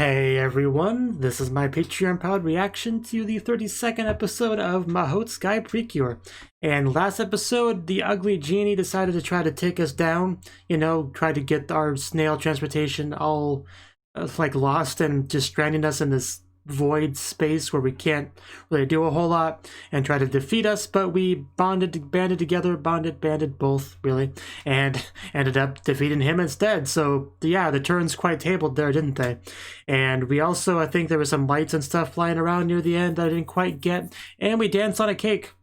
Hey everyone, this is my Patreon-powered reaction to the 32nd episode of Mahoutsukai Precure. And last episode, the ugly genie decided to try to take us down, try to get our snail transportation all lost and just stranding us in this void space where we can't really do a whole lot and try to defeat us, but we banded together, both really, and ended up defeating him instead. So yeah, the turns quite tabled there, didn't they? And we also, I think there was some lights and stuff flying around near the end that I didn't quite get, and we danced on a cake.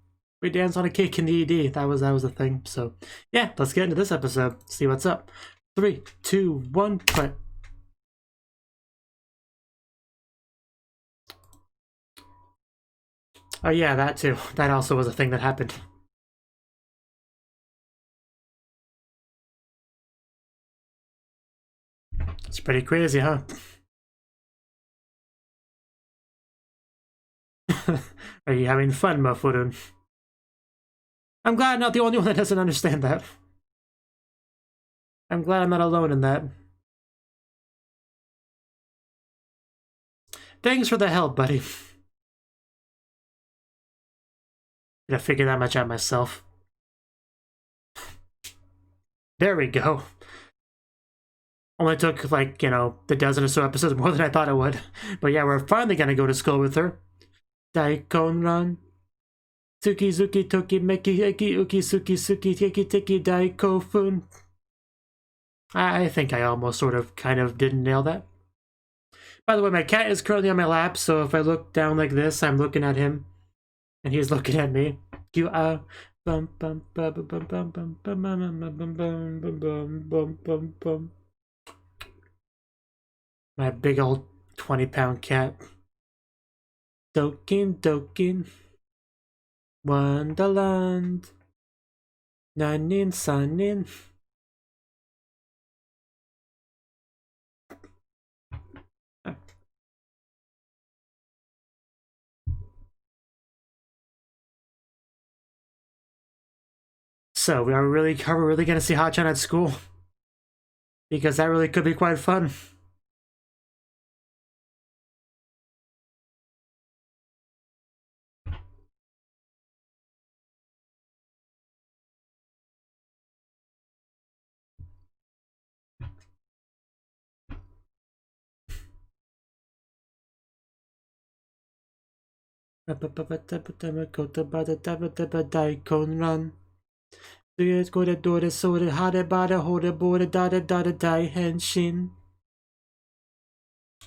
We danced on a cake in the ED. That was a thing. So yeah, let's get into this episode, see what's up. 3, 2, 1, play. Oh yeah, that too. That also was a thing that happened. It's pretty crazy, huh? Are you having fun, Mafurun? I'm glad I'm not the only one that doesn't understand that. I'm glad I'm not alone in that. Thanks for the help, buddy. I figure that much out myself. There we go. Only took, like, the dozen or so episodes more than I thought it would. But yeah, we're finally gonna go to school with her. Daikonran. Tsuki Zuki Toki Meki Eki Uki Suki Suki Tiki Tiki Daikofun. I think I almost sort of kind of didn't nail that. By the way, my cat is currently on my lap, so if I look down like this, I'm looking at him. And he's looking at me. You are bum bum bum bum bum bum bum bum bum bum bum bum. My big old 20-pound cat. Dokin. Wonderland. Nanin Sanin. So are we really gonna see Hachan at school? Because that really could be quite fun.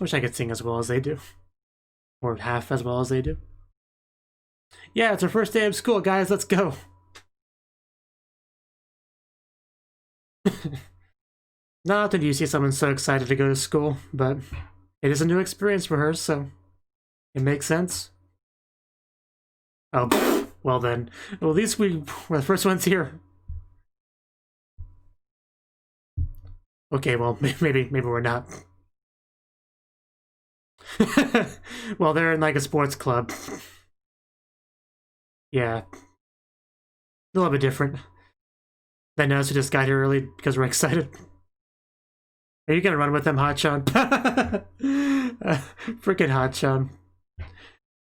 Wish I could sing as well as they do. Or half as well as they do. Yeah, it's our first day of school, guys. Let's go. Not often do you see someone so excited to go to school, but it is a new experience for her, so it makes sense. Oh, well then. Well, at least we're the first ones here. Okay, well, maybe we're not. Well, they're in like a sports club. Yeah. A little bit different. Than us who just got here early because we're excited. Are you gonna run with them, Hachan? Freaking Hachan.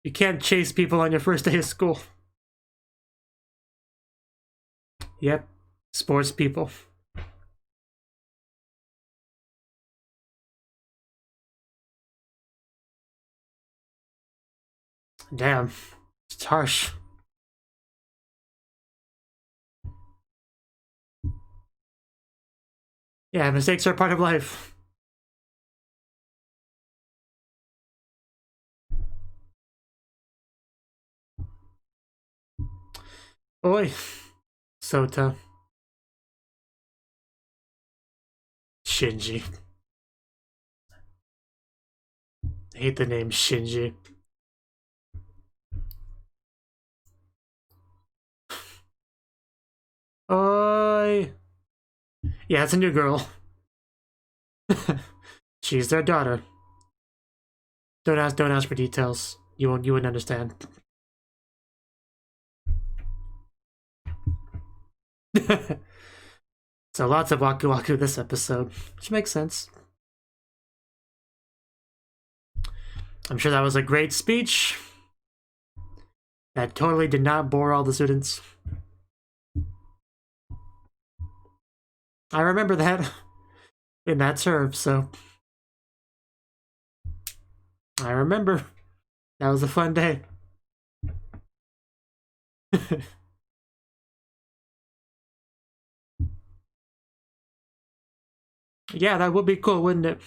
You can't chase people on your first day of school. Yep. Sports people. Damn. It's harsh. Yeah, mistakes are part of life. Oi. Sota. Shinji. I hate the name Shinji. Oi. Yeah, it's a new girl. She's their daughter. Don't ask for details. You wouldn't understand. So lots of Waku Waku this episode, which makes sense. I'm sure that was a great speech. That totally did not bore all the students. I remember that in that serve, so I remember. That was a fun day. Yeah, that would be cool, wouldn't it?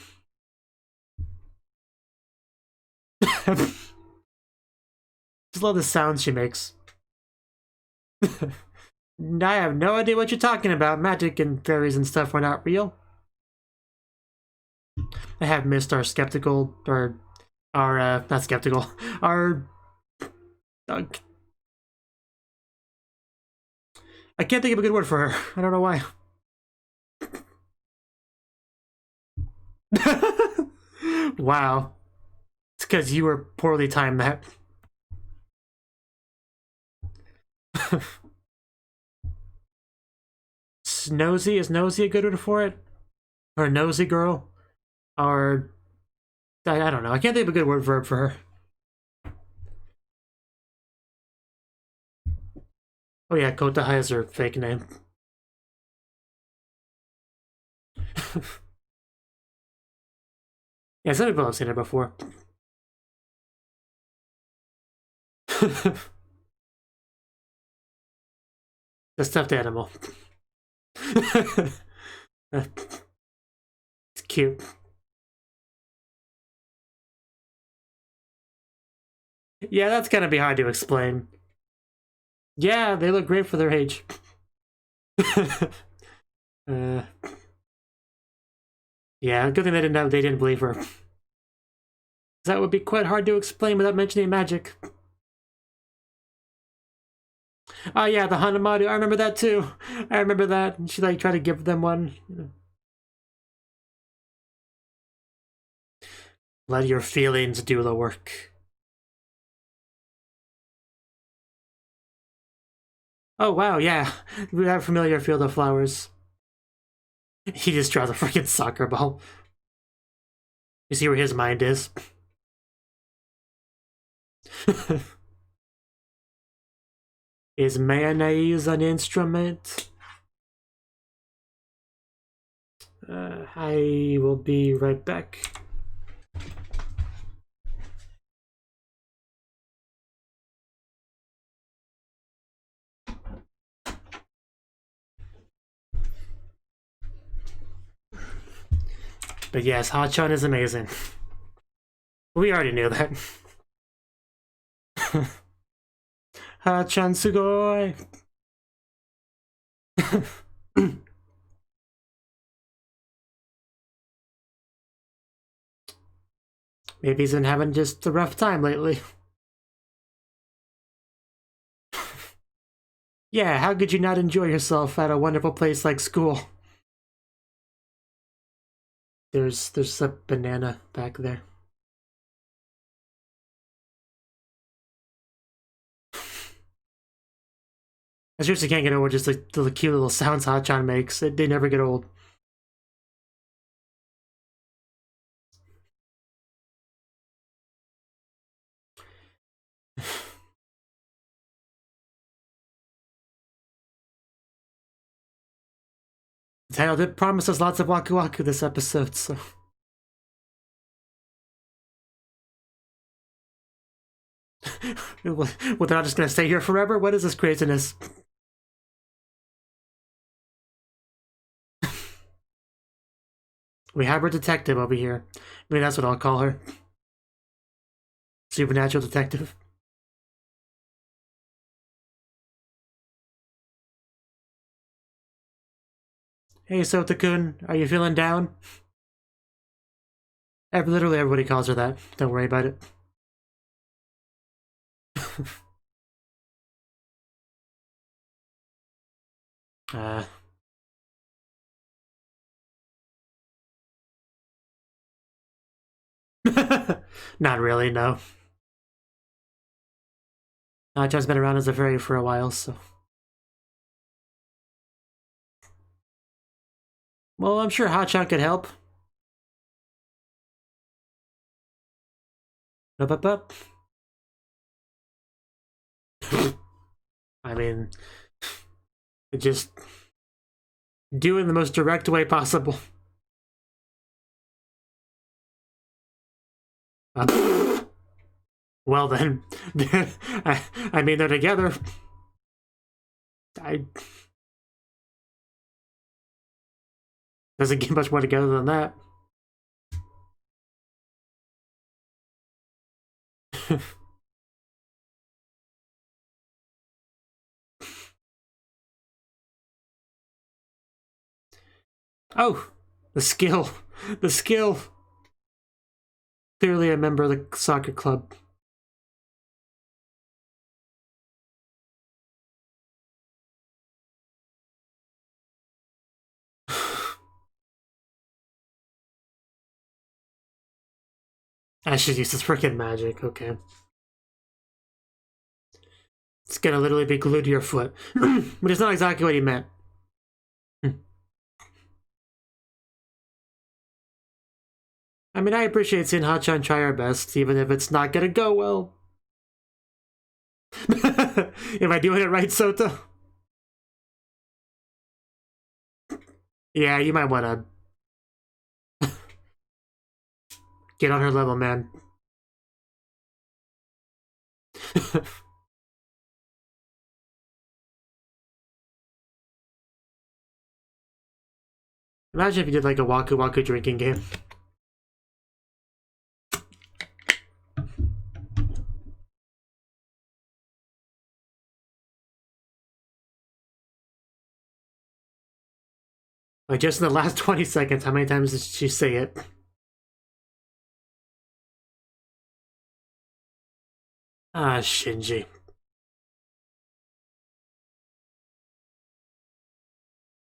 Just love the sounds she makes. I have no idea what you're talking about. Magic and fairies and stuff were not real. I have missed our skeptical, or our, not skeptical, our... I can't think of a good word for her. I don't know why. Wow. It's because you were poorly timed that. Nosy? Is nosy a good word for it? Or nosy girl? Or... I don't know. I can't think of a good word verb for her. Oh yeah, Kotahai is her fake name. Yeah, some people have seen it before. The stuffed animal. It's cute. Yeah, that's gonna be hard to explain. Yeah, they look great for their age. Yeah, good thing they didn't believe her. That would be quite hard to explain without mentioning magic. Oh yeah, the Hanamaru, I remember that too. I remember that. She like tried to give them one. Let your feelings do the work. Oh wow, yeah. We have a familiar field of flowers. He just draws a freaking soccer ball. You see where his mind is. Is mayonnaise an instrument? I will be right back. But yes, Hachan is amazing. We already knew that. Hachan sugoi! Maybe he's been having just a rough time lately. Yeah, how could you not enjoy yourself at a wonderful place like school? There's a banana back there. I seriously can't get over just the cute little sounds Hachan makes. They never get old. Title did promise us lots of Waku Waku this episode, so... Well, they're not just gonna stay here forever? What is this craziness? We have our detective over here. I mean, that's what I'll call her. Supernatural detective. Hey, Sota-kun, are you feeling down? Literally everybody calls her that. Don't worry about it. Not really, no. Hachan's been around as a fairy for a while, so... Well, I'm sure Hachan could help. Up, up, up. I mean, just do it in the most direct way possible. Well then, I mean they're together. Doesn't get much more together than that. Oh, the skill. The skill. Clearly a member of the soccer club. I should use this freaking magic, okay. It's gonna literally be glued to your foot. Which is not exactly what he meant. I mean, I appreciate seeing Hachan try our best, even if it's not gonna go well. Am I doing it right, Sota? Yeah, you might wanna get on her level, man. Imagine if you did like a Waku Waku drinking game. Like just in the last 20 seconds, how many times did she say it? Ah, Shinji.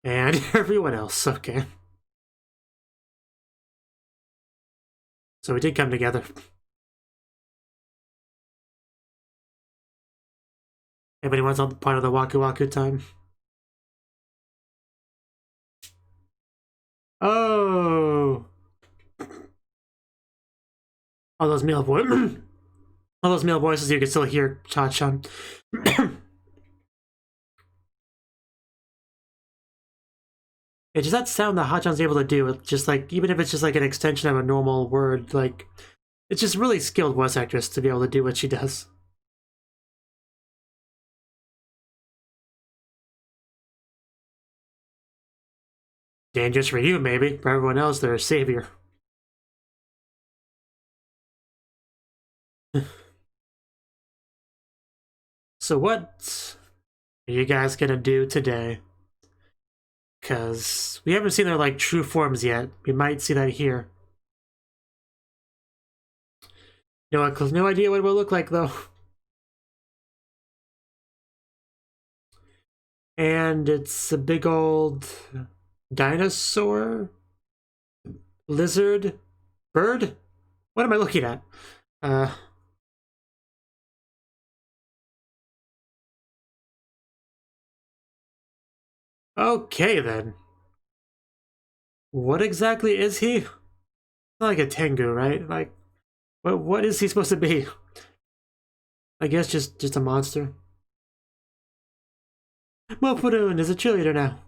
And everyone else, okay. So we did come together. Everybody wants on part of the Waku Waku time. Oh! All those male voices. All those male voices you can still hear Cha-chan. It's just that sound that Hachan's able to do. It's just like, even if it's just like an extension of a normal word, like, it's just really skilled voice actress to be able to do what she does. Dangerous for you, maybe. For everyone else, they're a savior. So what are you guys gonna do today? Because we haven't seen their, like, true forms yet. We might see that here. No idea what it will look like, though. And it's a big old dinosaur? Lizard? Bird? What am I looking at? Okay, then. What exactly is he? Not like a Tengu, right? Like, what is he supposed to be? I guess just a monster. Mujirou is a cheerleader now.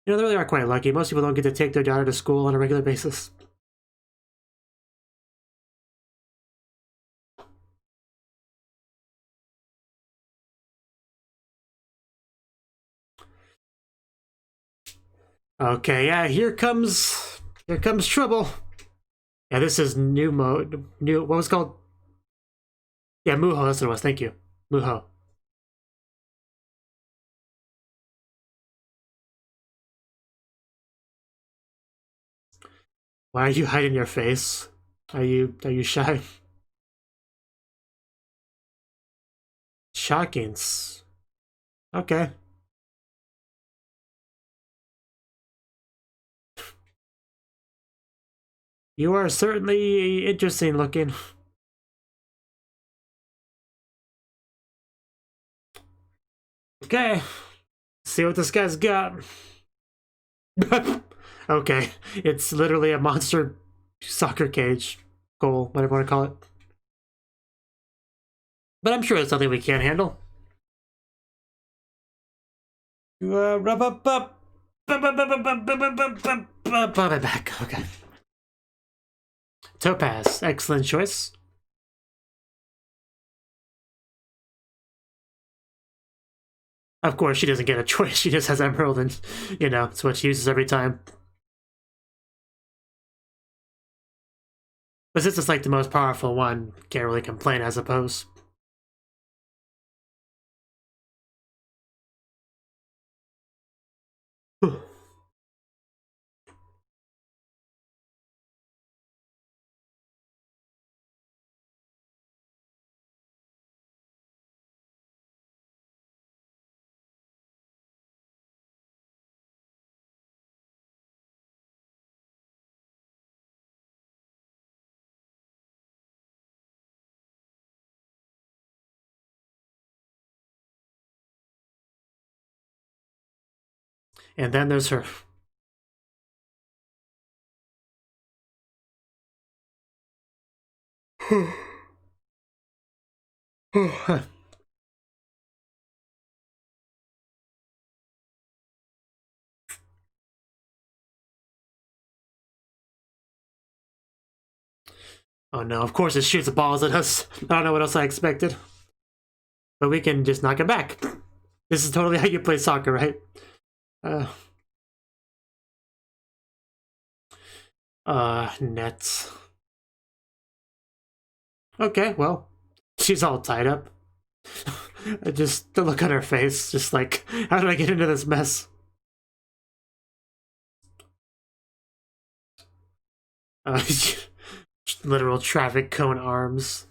You know, they really are quite lucky. Most people don't get to take their daughter to school on a regular basis. Okay, yeah, here comes trouble. Yeah, this is new mode. What was it called? Yeah, Muho, that's what it was. Thank you. Muho. Why are you hiding your face? Are you shy? Shockings. Okay. You are certainly interesting looking. Okay. See what this guy's got. Okay, it's literally a monster soccer cage. Goal, whatever you want to call it. But I'm sure it's something we can't handle. Rub up. Back. Okay. Topaz, excellent choice. Of course, she doesn't get a choice. She just has Emerald, and, you know, it's what she uses every time. But since it's like the most powerful one, can't really complain, I suppose. And then there's her. Oh no, of course it shoots balls at us. I don't know what else I expected. But we can just knock him back. This is totally how you play soccer, right? Nets. Okay, well, she's all tied up. Just the look on her face, just like, how did I get into this mess? Literal traffic cone arms.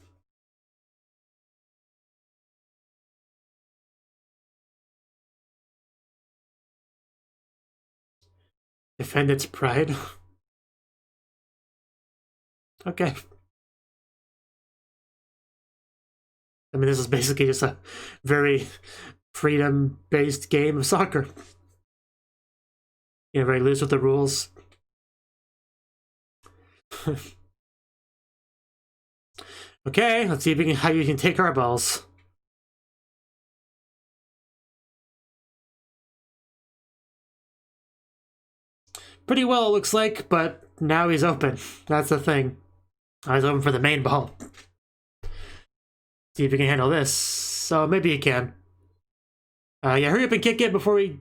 Defend its pride. Okay. I mean, this is basically just a very freedom-based game of soccer. You know, very loose with the rules. Okay, let's see if we can, how you can take our balls. Pretty well, it looks like, but now he's open. That's the thing. He's open for the main ball. See if he can handle this. So maybe he can. Yeah, hurry up and kick it before we...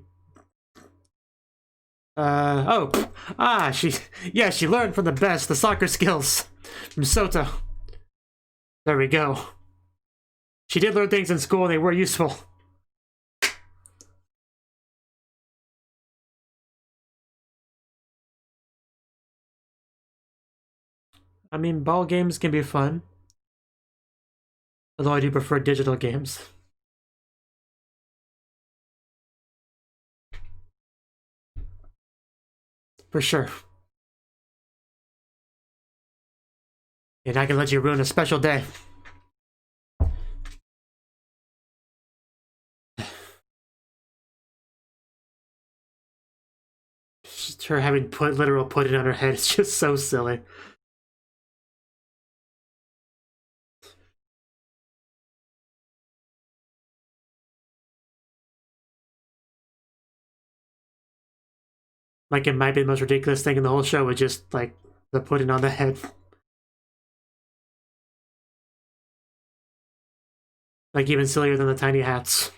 she learned from the best, the soccer skills from Soto. There we go. She did learn things in school and they were useful. I mean, ball games can be fun. Although I do prefer digital games. For sure. And I can let you ruin a special day. Just her having literal put it on her head is just so silly. Like, it might be the most ridiculous thing in the whole show with just, like, the putting on the head. Like, even sillier than the tiny hats.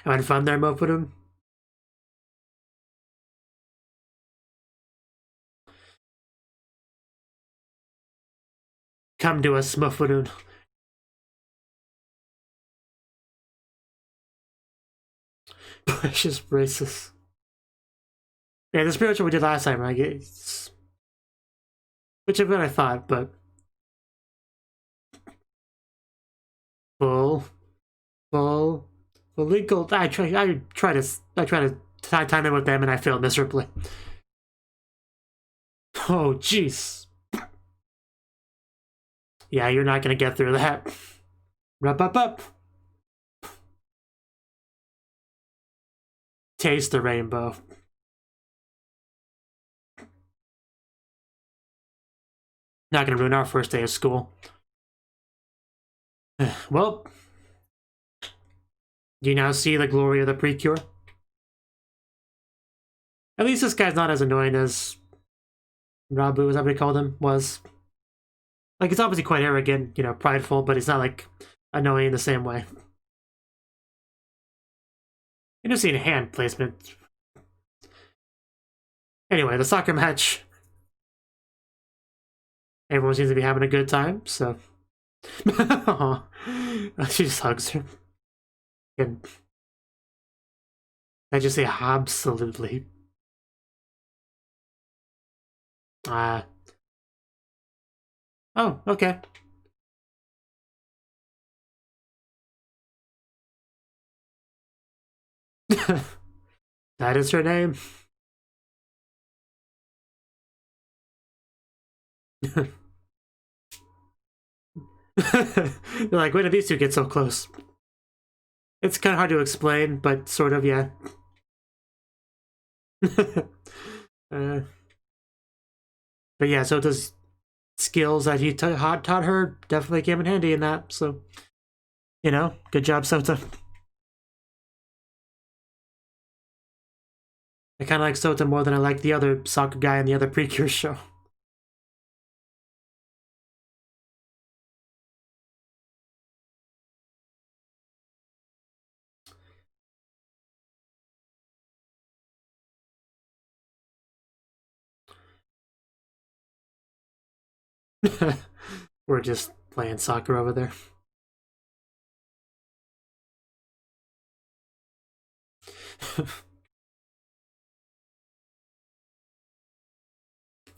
Having fun there, Mofudun? Come to us, Mofudun. Precious braces. Yeah, the spiritual we did last time, right? Which is what I thought, but full legal. I try to time it with them, and I failed miserably. Oh, jeez. Yeah, you're not gonna get through that. Up. Taste the rainbow. Not gonna ruin our first day of school. Well, do you now see the glory of the Precure? At least this guy's not as annoying as Rabu, is that what he called him, was. Like, he's obviously quite arrogant, you know, prideful, but he's not, like, annoying the same way. Interesting hand placement. Anyway, the soccer match. Everyone seems to be having a good time, so. She just hugs her. And I just say absolutely. Oh, okay. That is her name. They're like, when did these two get so close? It's kind of hard to explain, but sort of, yeah. But yeah, so those skills that he taught her definitely came in handy in that, so, you know, good job, Sota. I kind of like Sota more than I like the other soccer guy in the other Precure show. We're just playing soccer over there.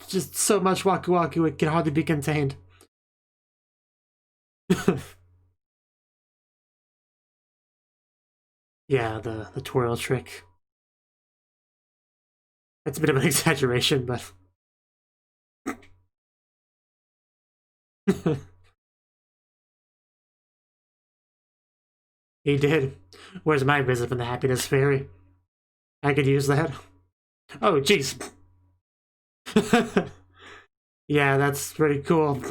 Just so much Waku Waku, it can hardly be contained. Yeah, the twirl trick. It's a bit of an exaggeration, but... He did. Where's my visit from the Happiness Fairy? I could use that. Oh, jeez. Yeah, that's pretty cool.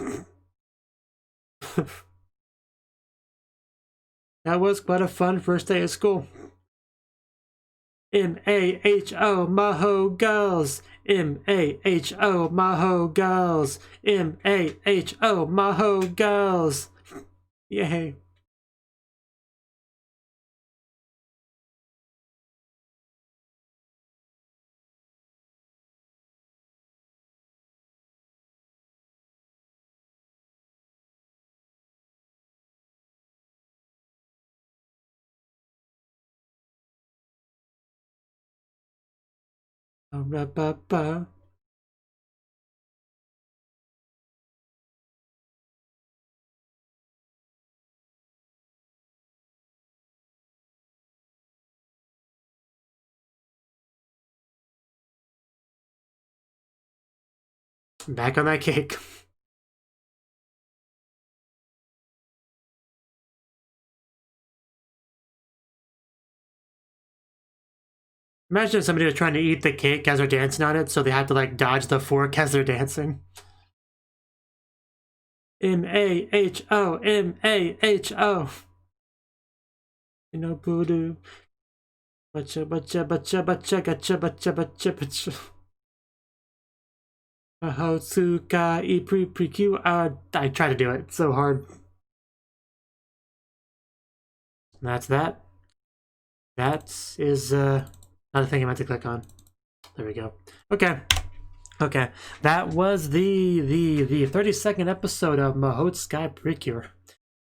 That was quite a fun first day of school. M-A-H-O, Maho girls. M-A-H-O, Maho girls. M-A-H-O, Maho girls. Yay. Ba-ba-ba. Back on that cake. Imagine if somebody was trying to eat the cake as they're dancing on it, so they have to like dodge the fork as they're dancing. M-A-H-O, M-A-H-O. You know, voodoo. Bacha, bacha, bacha, bacha, gacha, bacha, bacha, bacha. Mahoutsukai Precure. I try to do it. It's so hard. That's that. That is another thing I meant to click on. There we go. Okay. Okay. That was the 32nd episode of Mahoutsukai Precure.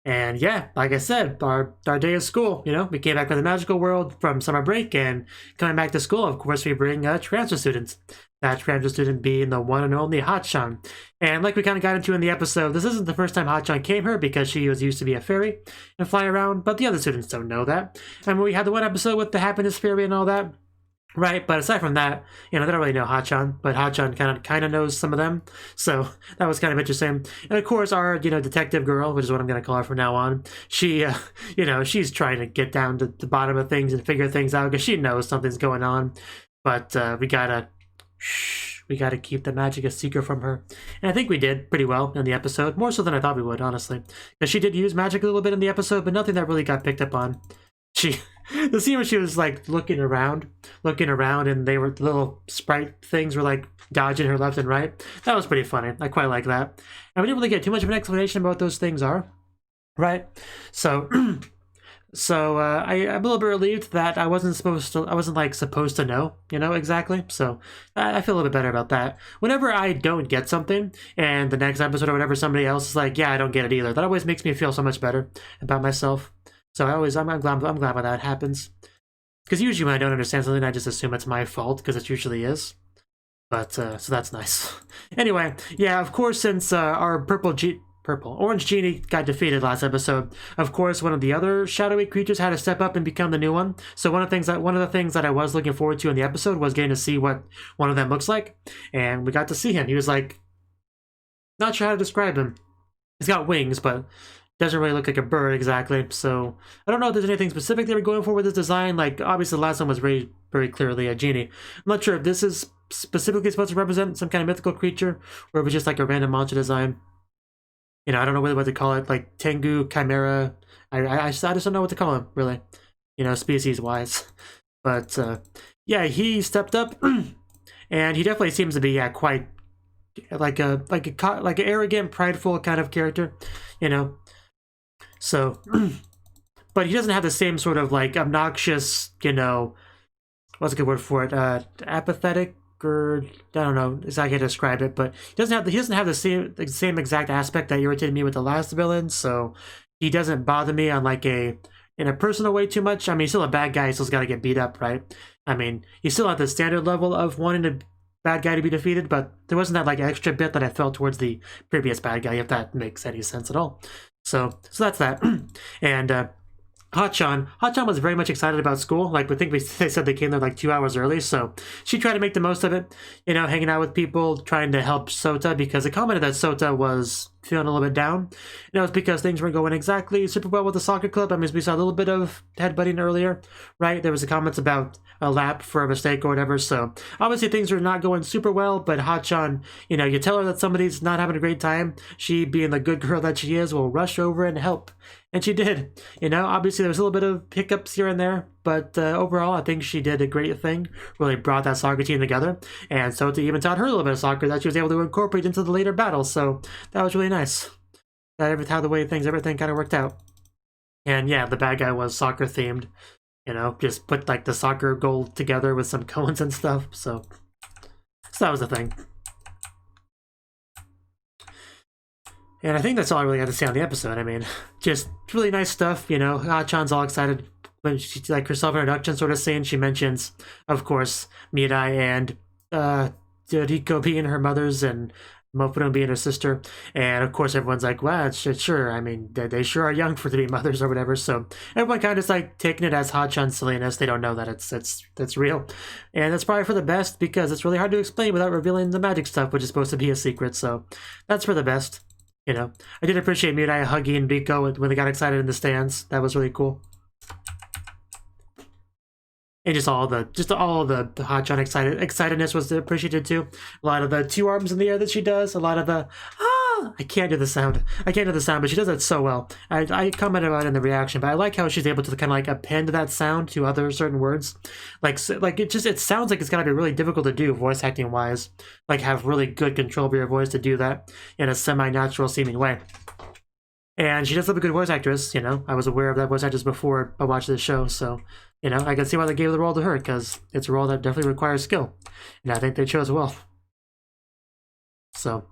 And yeah, like I said, our day of school, you know, we came back from the magical world from summer break, and coming back to school, of course, we bring transfer students. That transfer student being the one and only Hachan. And like we kind of got into in the episode, this isn't the first time Hachan came here because she was used to be a fairy and fly around, but the other students don't know that. And when we had the one episode with the Happiness Fairy and all that, Right, but aside from that, they don't really know Hachan, but Hachan kind of knows some of them, so that was kind of interesting. And of course, our detective girl, which is what I'm going to call her from now on, she, she's trying to get down to the bottom of things and figure things out because she knows something's going on, but we gotta keep the magic a secret from her, and I think we did pretty well in the episode, more so than I thought we would, honestly, because she did use magic a little bit in the episode, but nothing that really got picked up on. The scene where she was like looking around, and the little sprite things were like dodging her left and right. That was pretty funny. I quite like that. And we didn't really get too much of an explanation about what those things are, right? So, I'm a little bit relieved that I wasn't like supposed to know, exactly. So I feel a little bit better about that. Whenever I don't get something, and the next episode or whatever, somebody else is like, yeah, I don't get it either. That always makes me feel so much better about myself. So I'm glad when that happens, because usually when I don't understand something, I just assume it's my fault because it usually is. But so that's nice. Anyway, yeah, of course, since our orange genie got defeated last episode, of course, one of the other shadowy creatures had to step up and become the new one. So one of the things that I was looking forward to in the episode was getting to see what one of them looks like, and we got to see him. He was like, not sure how to describe him. He's got wings, but doesn't really look like a bird exactly, so I don't know if there's anything specific they were going for with this design. Like, obviously the last one was very, very clearly a genie. I'm not sure if this is specifically supposed to represent some kind of mythical creature, or if it was just like a random monster design. I don't know really what to call it, like Tengu, Chimera. I just don't know what to call him, really, species-wise. But, yeah, he stepped up, and he definitely seems to be, quite like an arrogant, prideful kind of character, So, but he doesn't have the same sort of like obnoxious, what's a good word for it? Apathetic, or I don't know exactly how to describe it, but he doesn't have the same exact aspect that irritated me with the last villain. So he doesn't bother me on like in a personal way too much. I mean, he's still a bad guy. He's still got to get beat up, right? I mean, he's still at the standard level of wanting a bad guy to be defeated, but there wasn't that like extra bit that I felt towards the previous bad guy, if that makes any sense at all. So that's that. And Hachan was very much excited about school. Like, they said they came there like 2 hours early, so she tried to make the most of it, hanging out with people, trying to help Sota, because it commented that Sota was feeling a little bit down. It was because things weren't going exactly super well with the soccer club. I mean, we saw a little bit of headbutting earlier, right? There was a comments about a lap for a mistake or whatever, so obviously things are not going super well, but Hachan, you tell her that somebody's not having a great time, she, being the good girl that she is, will rush over and help. And she did. Obviously there was a little bit of hiccups here and there, but overall I think she did a great thing, really brought that soccer team together, and Sota even taught her a little bit of soccer that she was able to incorporate into the later battles, so that was really nice. Everything kind of worked out. And yeah, the bad guy was soccer themed, just put like the soccer goal together with some cones and stuff, so that was the thing. And I think that's all I really had to say on the episode. I mean, just really nice stuff, Hachan's all excited when she, like, her self-introduction sort of scene, she mentions, of course, Mirai and Riko being her mothers and Mofuro being her sister. And of course, everyone's like, wow, sure. I mean, they sure are young for to be mothers or whatever. So everyone kind of is like taking it as Hachan's silliness. They don't know that it's real. And that's probably for the best, because it's really hard to explain without revealing the magic stuff, which is supposed to be a secret. So that's for the best. I did appreciate Mirai hugging Riko when they got excited in the stands. That was really cool. And just all the Hachan excitedness was appreciated too. A lot of the two arms in the air that she does. A lot of the I can't do the sound, but she does it so well. I commented about it in the reaction, but I like how she's able to kind of like append that sound to other certain words. Like it sounds like it's gotta be really difficult to do voice acting wise. Like, have really good control of your voice to do that in a semi-natural seeming way. And she does look a good voice actress, I was aware of that voice actress before I watched this show, so, I can see why they gave the role to her, because it's a role that definitely requires skill. And I think they chose well. So.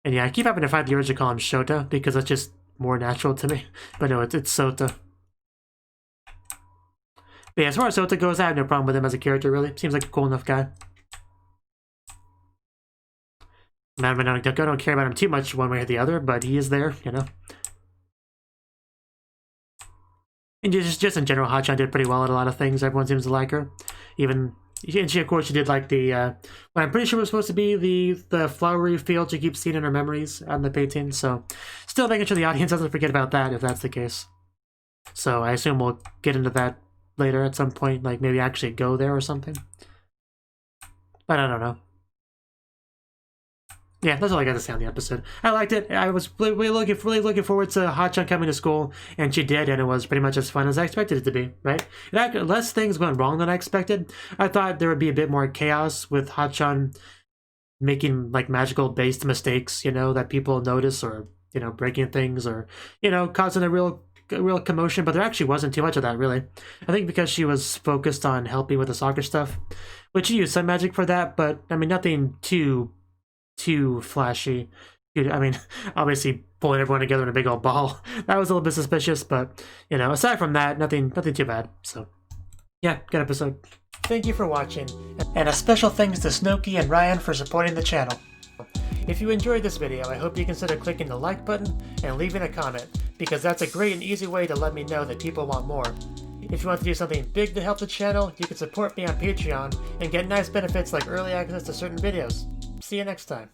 And yeah, I keep having to fight the urge to call him Shota, because that's just more natural to me. But no, it's Sota. But yeah, as far as Sota goes, I have no problem with him as a character, really. Seems like a cool enough guy. I don't care about him too much one way or the other, but he is there, And just in general, Hachan did pretty well at a lot of things. Everyone seems to like her. Even, and she, of course, she did like the, what I'm pretty sure was supposed to be the flowery field she keeps seeing in her memories on the painting. So, still making sure the audience doesn't forget about that if that's the case. So, I assume we'll get into that later at some point, like maybe actually go there or something. But I don't know. Yeah, that's all I got to say on the episode. I liked it. I was really looking forward to Hachan coming to school, and she did, and it was pretty much as fun as I expected it to be, right? Less things went wrong than I expected. I thought there would be a bit more chaos with Hachan making, like, magical-based mistakes, you know, that people notice, or, you know, breaking things, or, you know, causing a real commotion, but there actually wasn't too much of that, really. I think because she was focused on helping with the soccer stuff, which she used some magic for that, but, I mean, nothing too flashy. I mean, obviously pulling everyone together in a big old ball, that was a little bit suspicious, but, you know, aside from that, nothing too bad. So, yeah, good episode. Thank you for watching, and a special thanks to Cnouki and Ryan for supporting the channel. If you enjoyed this video, I hope you consider clicking the like button and leaving a comment, because that's a great and easy way to let me know that people want more. If you want to do something big to help the channel, you can support me on Patreon and get nice benefits like early access to certain videos. See you next time.